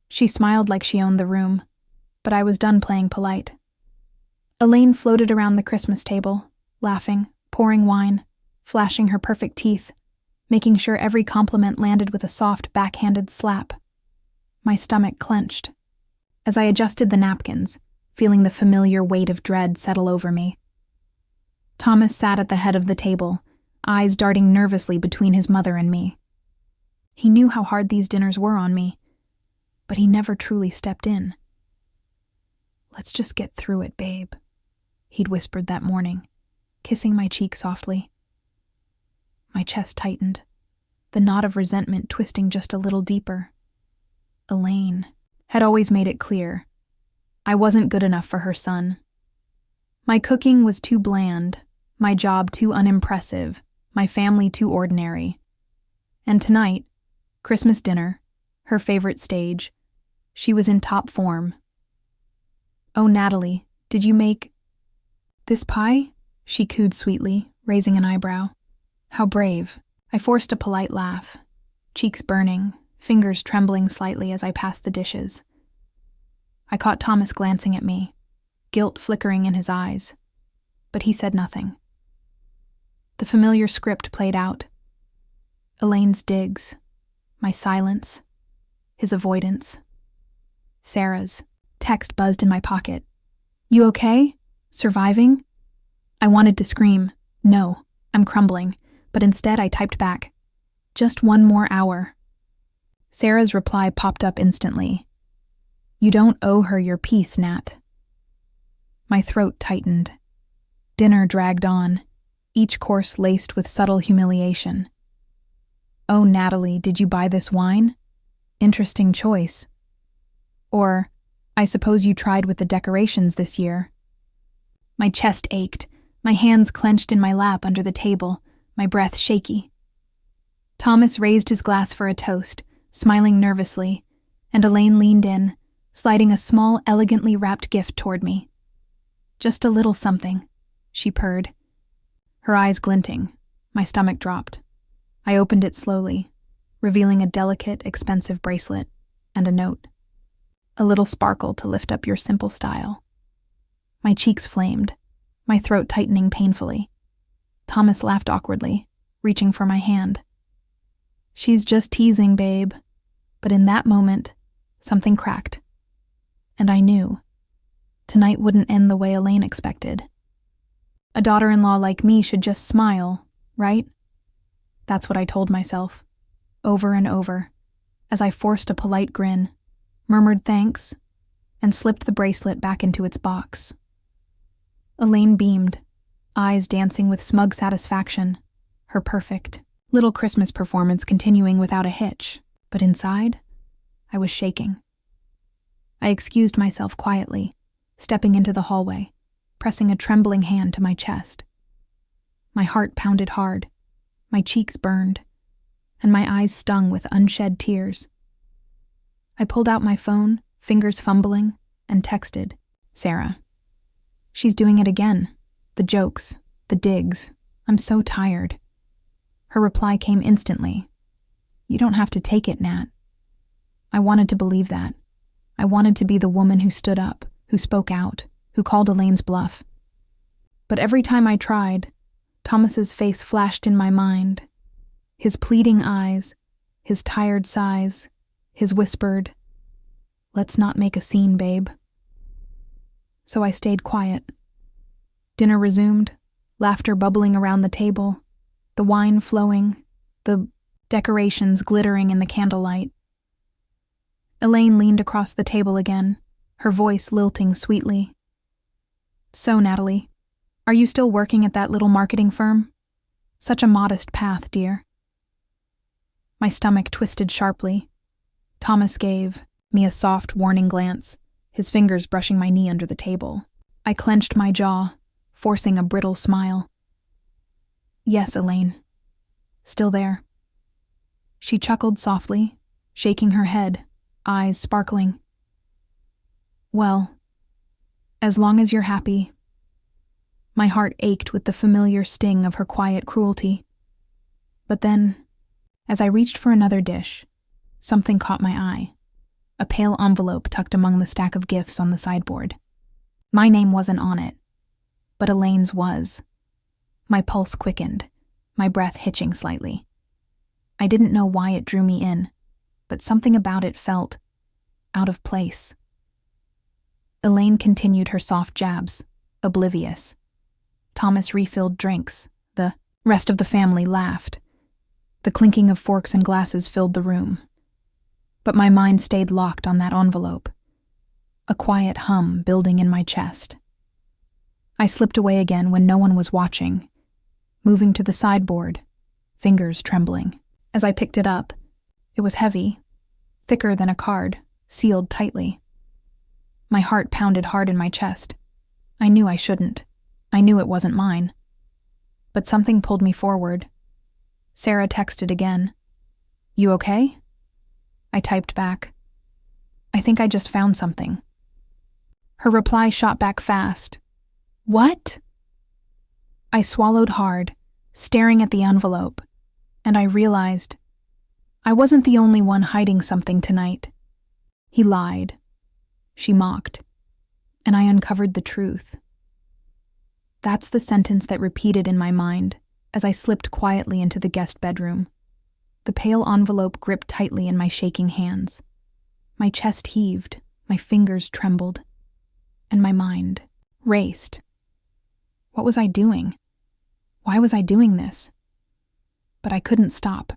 She smiled like she owned the room, but I was done playing polite. Elaine floated around the Christmas table, laughing, pouring wine, flashing her perfect teeth, making sure every compliment landed with a soft, backhanded slap. My stomach clenched. As I adjusted the napkins, feeling the familiar weight of dread settle over me. Thomas sat at the head of the table, eyes darting nervously between his mother and me. He knew how hard these dinners were on me, but he never truly stepped in. "Let's just get through it, babe," he'd whispered that morning, kissing my cheek softly. My chest tightened, the knot of resentment twisting just a little deeper. Elaine had always made it clear I wasn't good enough for her son. My cooking was too bland, my job too unimpressive, my family too ordinary. And tonight, Christmas dinner, her favorite stage, she was in top form. "Oh, Natalie, did you make this pie?" she cooed sweetly, raising an eyebrow. How brave. I forced a polite laugh, cheeks burning, fingers trembling slightly as I passed the dishes. I caught Thomas glancing at me, guilt flickering in his eyes, but he said nothing. The familiar script played out. Elaine's digs, my silence, his avoidance. Sarah's text buzzed in my pocket. "You okay? Surviving?" I wanted to scream, "No, I'm crumbling," but instead I typed back, "Just one more hour." Sarah's reply popped up instantly. "You don't owe her your peace, Nat." My throat tightened. Dinner dragged on, each course laced with subtle humiliation. "Oh, Natalie, did you buy this wine? Interesting choice." Or, "I suppose you tried with the decorations this year." My chest ached, my hands clenched in my lap under the table, my breath shaky. Thomas raised his glass for a toast, smiling nervously, and Elaine leaned in, sliding a small, elegantly wrapped gift toward me. "Just a little something," she purred. Her eyes glinting, my stomach dropped. I opened it slowly, revealing a delicate, expensive bracelet and a note. "A little sparkle to lift up your simple style." My cheeks flamed, my throat tightening painfully. Thomas laughed awkwardly, reaching for my hand. "She's just teasing, babe." But in that moment, something cracked. And I knew. Tonight wouldn't end the way Elaine expected. A daughter-in-law like me should just smile, right? That's what I told myself, over and over, as I forced a polite grin, murmured thanks, and slipped the bracelet back into its box. Elaine beamed, eyes dancing with smug satisfaction, her perfect little Christmas performance continuing without a hitch, but inside, I was shaking. I excused myself quietly, stepping into the hallway, pressing a trembling hand to my chest. My heart pounded hard, my cheeks burned, and my eyes stung with unshed tears. I pulled out my phone, fingers fumbling, and texted, "Sarah." "She's doing it again. The jokes, the digs. I'm so tired." Her reply came instantly. "You don't have to take it, Nat." I wanted to believe that. I wanted to be the woman who stood up, who spoke out, who called Elaine's bluff. But every time I tried, Thomas's face flashed in my mind. His pleading eyes, his tired sighs, his whispered, "Let's not make a scene, babe." So I stayed quiet. Dinner resumed, laughter bubbling around the table, the wine flowing, the decorations glittering in the candlelight. Elaine leaned across the table again, her voice lilting sweetly. "So, Natalie, are you still working at that little marketing firm? Such a modest path, dear." My stomach twisted sharply. Thomas gave me a soft, warning glance, his fingers brushing my knee under the table. I clenched my jaw, forcing a brittle smile. "Yes, Elaine. Still there." She chuckled softly, shaking her head, eyes sparkling. "Well, as long as you're happy." My heart ached with the familiar sting of her quiet cruelty. But then, as I reached for another dish, something caught my eye. a pale envelope tucked among the stack of gifts on the sideboard. My name wasn't on it, but Elaine's was. My pulse quickened, my breath hitching slightly. I didn't know why it drew me in, but something about it felt out of place. Elaine continued her soft jabs, oblivious. Thomas refilled drinks. The rest of the family laughed. The clinking of forks and glasses filled the room. But my mind stayed locked on that envelope, a quiet hum building in my chest. I slipped away again when no one was watching, moving to the sideboard, fingers trembling. As I picked it up, it was heavy, thicker than a card, sealed tightly. My heart pounded hard in my chest. I knew I shouldn't. I knew it wasn't mine. But something pulled me forward. Sarah texted again. "You okay?" I typed back. "I think I just found something." Her reply shot back fast. "What?" I swallowed hard, staring at the envelope, and I realized I wasn't the only one hiding something tonight. He lied. She mocked. And I uncovered the truth. That's the sentence that repeated in my mind as I slipped quietly into the guest bedroom, the pale envelope gripped tightly in my shaking hands. My chest heaved, my fingers trembled, and my mind raced. What was I doing? Why was I doing this? But I couldn't stop.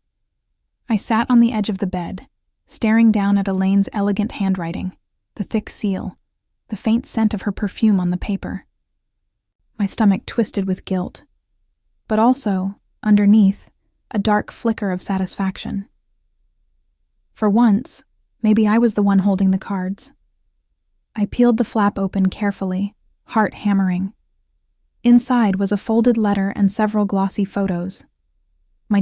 I sat on the edge of the bed, staring down at Elaine's elegant handwriting, the thick seal, the faint scent of her perfume on the paper. My stomach twisted with guilt, but also, underneath, a dark flicker of satisfaction. For once, maybe I was the one holding the cards. I peeled the flap open carefully, heart hammering. Inside was a folded letter and several glossy photos. My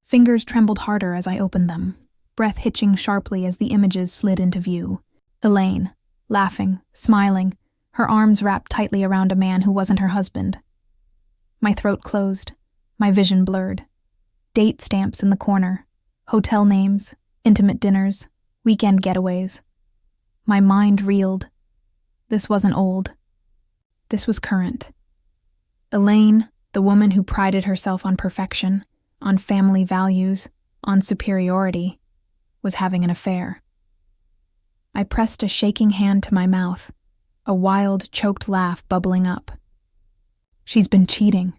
fingers trembled harder as I opened them, breath hitching sharply as the images slid into view. Elaine, laughing, smiling, her arms wrapped tightly around a man who wasn't her husband. My throat closed, my vision blurred. Date stamps in the corner, hotel names, intimate dinners, weekend getaways. My mind reeled. This wasn't old. This was current. Elaine, the woman who prided herself on perfection, on family values, on superiority, was having an affair. I pressed a shaking hand to my mouth, a wild, choked laugh bubbling up. She's been cheating.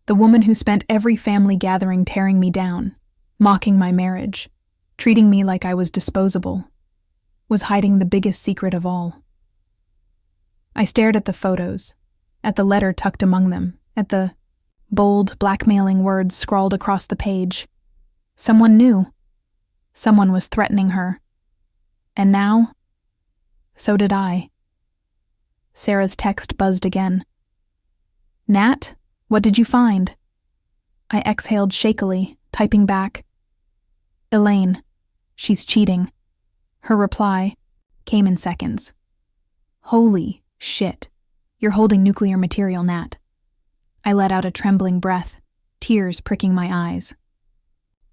The woman who spent every family gathering tearing me down, mocking my marriage, treating me like I was disposable, was hiding the biggest secret of all. I stared at the photos, at the letter tucked among them, at the bold, blackmailing words scrawled across the page. Someone knew. Someone was threatening her. And now, so did I. Sarah's text buzzed again. "Nat, what did you find?" I exhaled shakily, typing back. "Elaine, she's cheating." Her reply came in seconds. "Holy shit. You're holding nuclear material, Nat." I let out a trembling breath, tears pricking my eyes.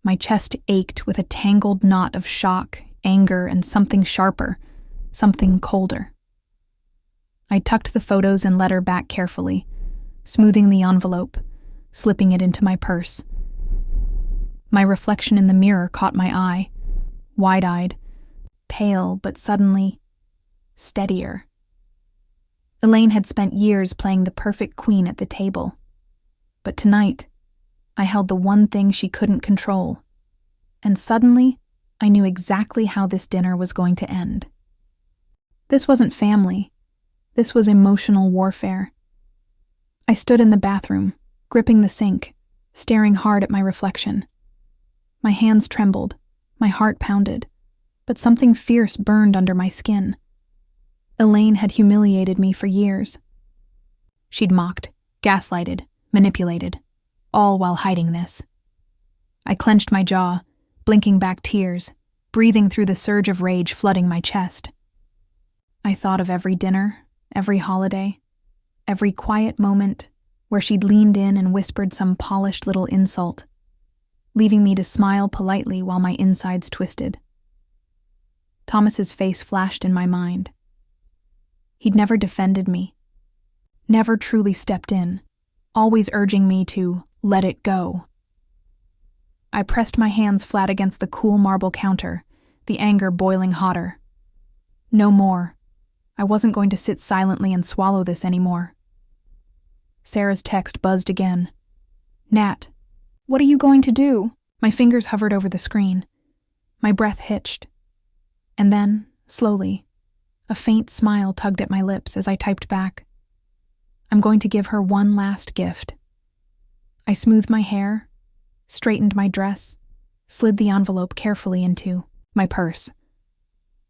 My chest ached with a tangled knot of shock, anger, and something sharper, something colder. I tucked the photos and letter back carefully, smoothing the envelope, slipping it into my purse. My reflection in the mirror caught my eye, wide-eyed, pale but suddenly steadier. Elaine had spent years playing the perfect queen at the table, but tonight, I held the one thing she couldn't control, and suddenly, I knew exactly how this dinner was going to end. This wasn't family. This was emotional warfare. I stood in the bathroom, gripping the sink, staring hard at my reflection. My hands trembled, my heart pounded, but something fierce burned under my skin. Elaine had humiliated me for years. She'd mocked, gaslighted, manipulated, all while hiding this. I clenched my jaw, blinking back tears, breathing through the surge of rage flooding my chest. I thought of every dinner, every holiday, every quiet moment where she'd leaned in and whispered some polished little insult, leaving me to smile politely while my insides twisted. Thomas's face flashed in my mind. He'd never defended me, never truly stepped in, always urging me to let it go. I pressed my hands flat against the cool marble counter, the anger boiling hotter. No more. I wasn't going to sit silently and swallow this anymore. Sarah's text buzzed again. "Nat, what are you going to do?" My fingers hovered over the screen. My breath hitched. And then, slowly, a faint smile tugged at my lips as I typed back. "I'm going to give her one last gift." I smoothed my hair, straightened my dress, slid the envelope carefully into my purse.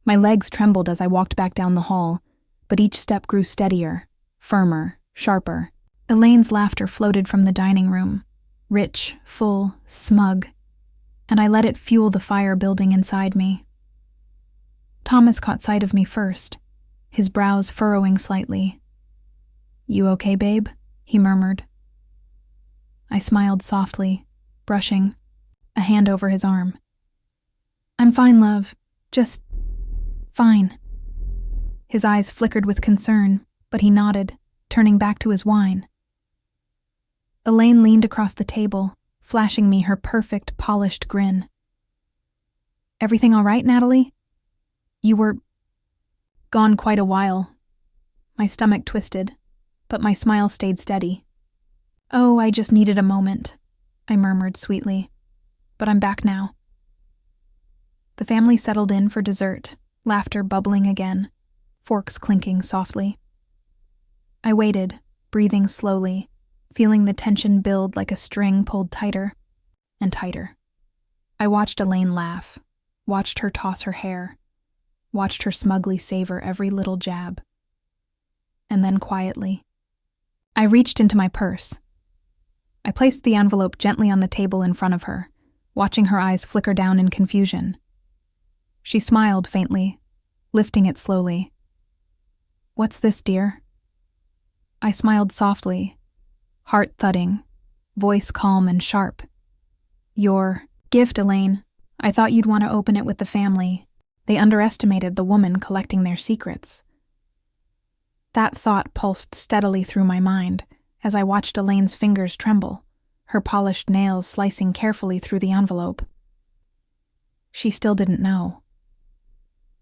My legs trembled as I walked back down the hall, but each step grew steadier, firmer, sharper. Elaine's laughter floated from the dining room, rich, full, smug, and I let it fuel the fire building inside me. Thomas caught sight of me first, his brows furrowing slightly. "You okay, babe?" he murmured. I smiled softly, brushing, a hand over his arm. "I'm fine, love. Just fine." His eyes flickered with concern, but he nodded, turning back to his wine. Elaine leaned across the table, flashing me her perfect, polished grin. "Everything all right, Natalie? You were gone quite a while." My stomach twisted, but my smile stayed steady. "Oh, I just needed a moment," I murmured sweetly. "But I'm back now." The family settled in for dessert, laughter bubbling again, forks clinking softly. I waited, breathing slowly, feeling the tension build like a string pulled tighter and tighter. I watched Elaine laugh, watched her toss her hair, watched her smugly savor every little jab. And then quietly, I reached into my purse. I placed the envelope gently on the table in front of her, watching her eyes flicker down in confusion. She smiled faintly, lifting it slowly. "What's this, dear?" I smiled softly, heart thudding, voice calm and sharp. "Your gift, Elaine. I thought you'd want to open it with the family. They underestimated the woman collecting their secrets." That thought pulsed steadily through my mind as I watched Elaine's fingers tremble, her polished nails slicing carefully through the envelope. She still didn't know.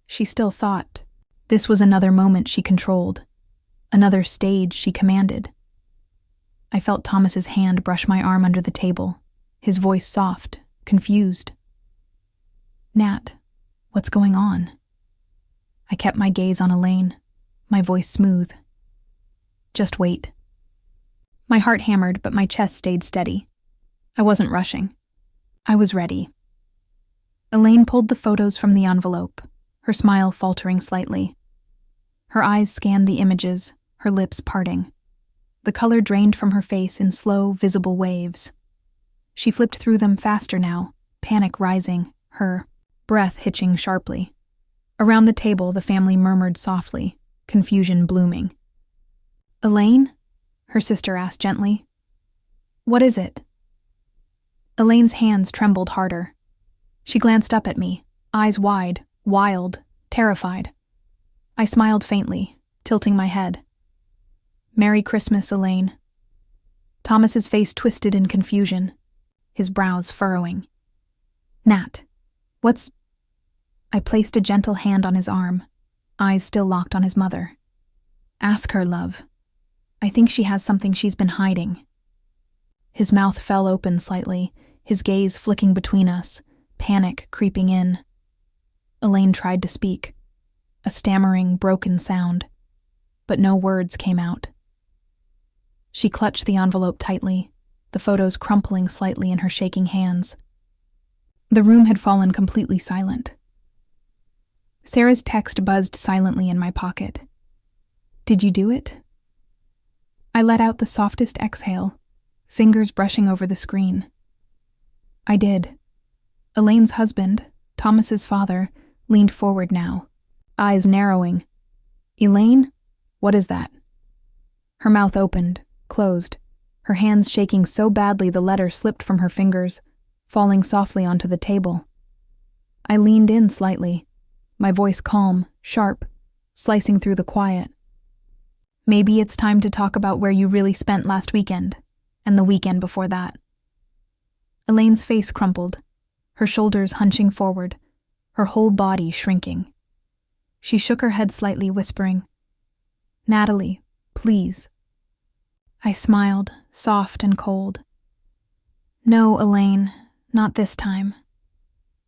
She still thought this was another moment she controlled, another stage she commanded. I felt Thomas's hand brush my arm under the table, his voice soft, confused. "Nat, what's going on?" I kept my gaze on Elaine, my voice smooth. "Just wait." My heart hammered, but my chest stayed steady. I wasn't rushing. I was ready. Elaine pulled the photos from the envelope, her smile faltering slightly. Her eyes scanned the images, her lips parting. The color drained from her face in slow, visible waves. She flipped through them faster now, panic rising, her breath hitching sharply. Around the table, the family murmured softly, confusion blooming. "Elaine?" her sister asked gently. "What is it?" Elaine's hands trembled harder. She glanced up at me, eyes wide, wild, terrified. I smiled faintly, tilting my head. "Merry Christmas, Elaine." Thomas's face twisted in confusion, his brows furrowing. "Nat, what's—" I placed a gentle hand on his arm, eyes still locked on his mother. "Ask her, love. I think she has something she's been hiding." His mouth fell open slightly, his gaze flicking between us, panic creeping in. Elaine tried to speak, a stammering, broken sound, but no words came out. She clutched the envelope tightly, the photos crumpling slightly in her shaking hands. The room had fallen completely silent. Sarah's text buzzed silently in my pocket. "Did you do it?" I let out the softest exhale, fingers brushing over the screen. I did. Elaine's husband, Thomas's father, leaned forward now, eyes narrowing. "Elaine? What is that?" Her mouth opened, closed, her hands shaking so badly the letter slipped from her fingers, falling softly onto the table. I leaned in slightly, my voice calm, sharp, slicing through the quiet. Maybe it's time to talk about where you really spent last weekend, and the weekend before that. Elaine's face crumpled, her shoulders hunching forward, her whole body shrinking. She shook her head slightly, whispering, "Natalie, please." I smiled, soft and cold. "No, Elaine, not this time.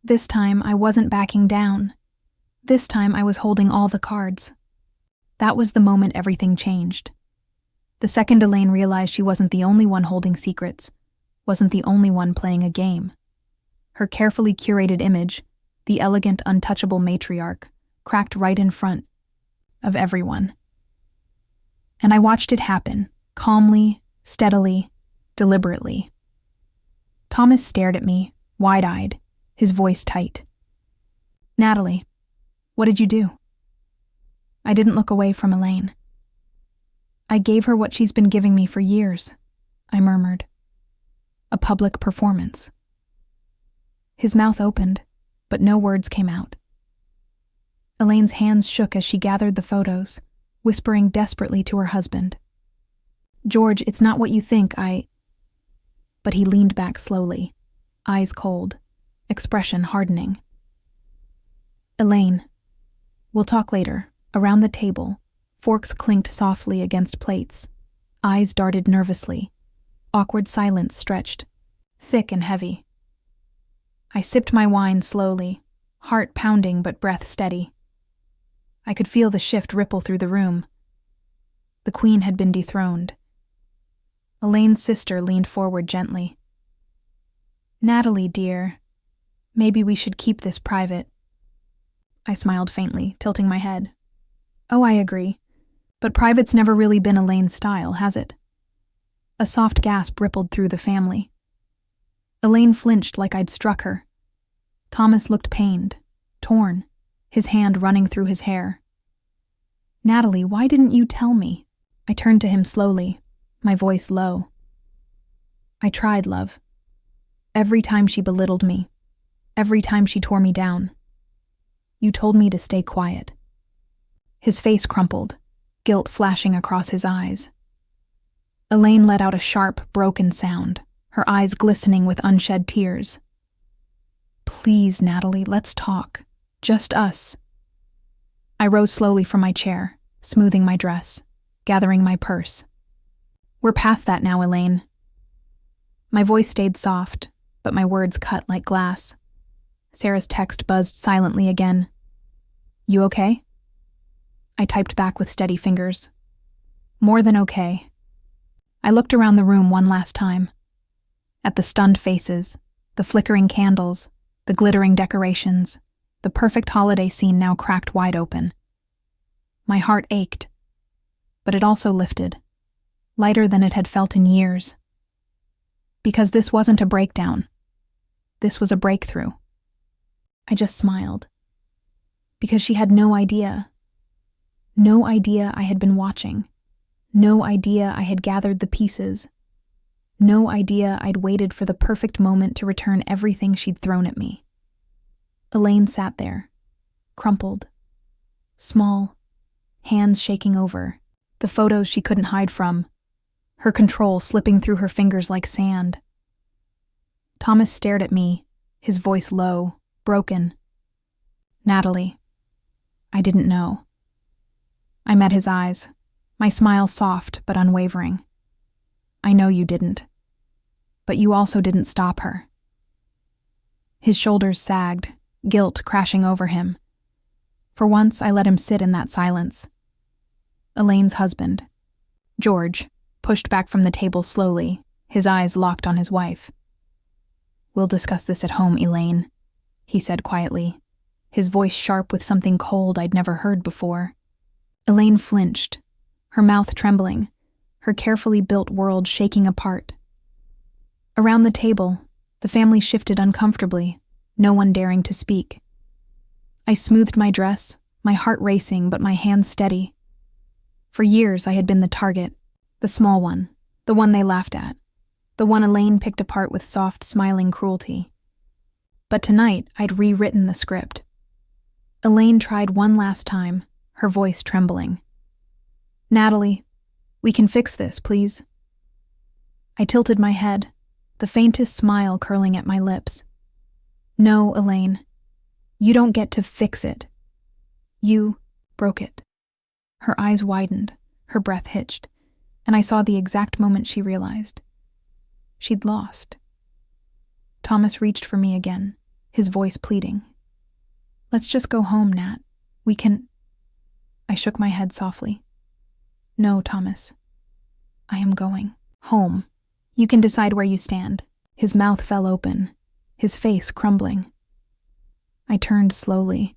This time I wasn't backing down. This time I was holding all the cards." That was the moment everything changed. The second Elaine realized she wasn't the only one holding secrets, wasn't the only one playing a game. Her carefully curated image, the elegant, untouchable matriarch, cracked right in front of everyone. And I watched it happen, calmly, steadily, deliberately. Thomas stared at me, wide-eyed, his voice tight. "Natalie, what did you do?" I didn't look away from Elaine. "I gave her what she's been giving me for years," I murmured. "A public performance." His mouth opened, but no words came out. Elaine's hands shook as she gathered the photos, whispering desperately to her husband. "George, it's not what you think, But he leaned back slowly, eyes cold, expression hardening. "Elaine, we'll talk later." Around the table, forks clinked softly against plates. Eyes darted nervously. Awkward silence stretched, thick and heavy. I sipped my wine slowly, heart pounding but breath steady. I could feel the shift ripple through the room. The queen had been dethroned. Elaine's sister leaned forward gently. "Natalie, dear, maybe we should keep this private." I smiled faintly, tilting my head. "Oh, I agree. But private's never really been Elaine's style, has it?" A soft gasp rippled through the family. Elaine flinched like I'd struck her. Thomas looked pained, torn, his hand running through his hair. "Natalie, why didn't you tell me?" I turned to him slowly, my voice low. "I tried, love. Every time she belittled me, every time she tore me down. You told me to stay quiet." His face crumpled, guilt flashing across his eyes. Elaine let out a sharp, broken sound, her eyes glistening with unshed tears. "Please, Natalie, let's talk. Just us." I rose slowly from my chair, smoothing my dress, gathering my purse. "We're past that now, Elaine." My voice stayed soft, but my words cut like glass. Sarah's text buzzed silently again. "You okay?" I typed back with steady fingers. "More than okay." I looked around the room one last time. At the stunned faces, the flickering candles, the glittering decorations, the perfect holiday scene now cracked wide open. My heart ached, but it also lifted, lighter than it had felt in years. Because this wasn't a breakdown. This was a breakthrough. I just smiled. Because she had no idea. No idea I had been watching. No idea I had gathered the pieces. No idea I'd waited for the perfect moment to return everything she'd thrown at me. Elaine sat there, crumpled, small, hands shaking over, the photos she couldn't hide from, her control slipping through her fingers like sand. Thomas stared at me, his voice low, broken. "Natalie, I didn't know." I met his eyes, my smile soft but unwavering. "I know you didn't. But you also didn't stop her." His shoulders sagged, guilt crashing over him. For once, I let him sit in that silence. Elaine's husband, George, pushed back from the table slowly, his eyes locked on his wife. "We'll discuss this at home, Elaine," he said quietly, his voice sharp with something cold I'd never heard before. Elaine flinched, her mouth trembling, her carefully built world shaking apart. Around the table, the family shifted uncomfortably, no one daring to speak. I smoothed my dress, my heart racing but my hands steady. For years I had been the target, the small one, the one they laughed at, the one Elaine picked apart with soft, smiling cruelty. But tonight I'd rewritten the script. Elaine tried one last time, her voice trembling. "Natalie, we can fix this, please." I tilted my head, the faintest smile curling at my lips. "No, Elaine. You don't get to fix it. You broke it." Her eyes widened, her breath hitched, and I saw the exact moment she realized. She'd lost. Thomas reached for me again, his voice pleading. "Let's just go home, Nat. We can—" I shook my head softly. "No, Thomas. I am going home. You can decide where you stand." His mouth fell open, his face crumbling. I turned slowly,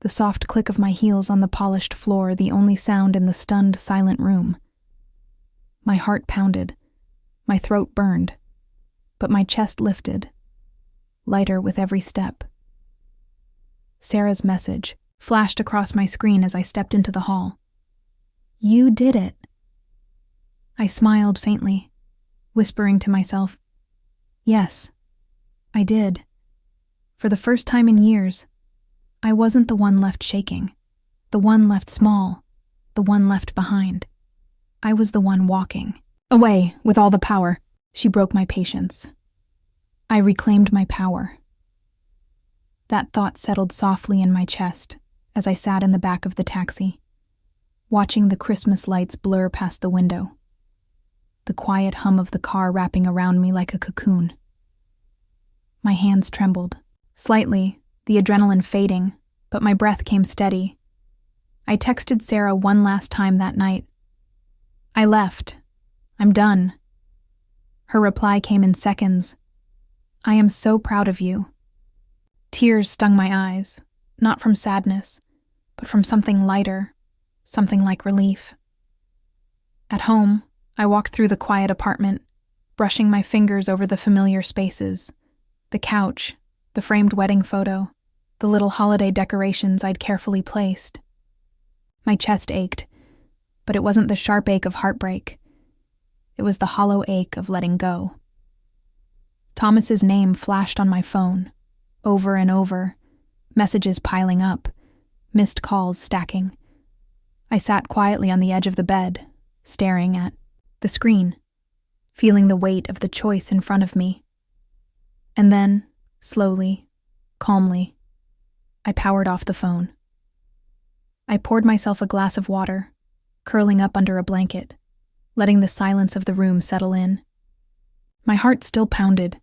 the soft click of my heels on the polished floor the only sound in the stunned, silent room. My heart pounded, my throat burned, but my chest lifted, lighter with every step. Sarah's message flashed across my screen as I stepped into the hall. "You did it." I smiled faintly, whispering to myself, "Yes, I did. For the first time in years, I wasn't the one left shaking, the one left small, the one left behind. I was the one walking away with all the power." She broke my patience. I reclaimed my power. That thought settled softly in my chest as I sat in the back of the taxi, watching the Christmas lights blur past the window, the quiet hum of the car wrapping around me like a cocoon. My hands trembled, slightly, the adrenaline fading, but my breath came steady. I texted Sarah one last time that night. "I left. I'm done." Her reply came in seconds. "I am so proud of you." Tears stung my eyes, not from sadness, but from something lighter, something like relief. At home, I walked through the quiet apartment, brushing my fingers over the familiar spaces, the couch, the framed wedding photo, the little holiday decorations I'd carefully placed. My chest ached, but it wasn't the sharp ache of heartbreak. It was the hollow ache of letting go. Thomas's name flashed on my phone, over and over, messages piling up, missed calls stacking. I sat quietly on the edge of the bed, staring at the screen, feeling the weight of the choice in front of me. And then, slowly, calmly, I powered off the phone. I poured myself a glass of water, curling up under a blanket, letting the silence of the room settle in. My heart still pounded,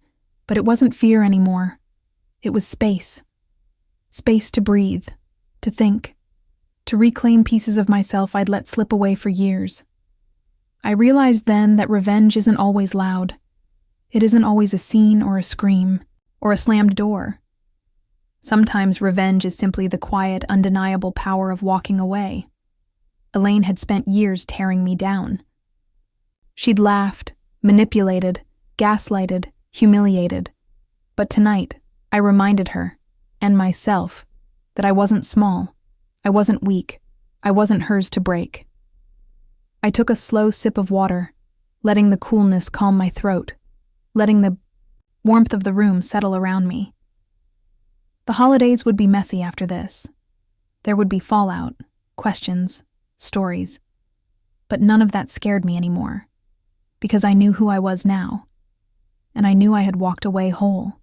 but it wasn't fear anymore. It was space. Space to breathe, to think, to reclaim pieces of myself I'd let slip away for years. I realized then that revenge isn't always loud. It isn't always a scene or a scream, or a slammed door. Sometimes revenge is simply the quiet, undeniable power of walking away. Elaine had spent years tearing me down. She'd laughed, manipulated, gaslighted, humiliated. But tonight, I reminded her, and myself, that I wasn't small, I wasn't weak, I wasn't hers to break. I took a slow sip of water, letting the coolness calm my throat, letting the warmth of the room settle around me. The holidays would be messy after this. There would be fallout, questions, stories. But none of that scared me anymore, because I knew who I was now, and I knew I had walked away whole.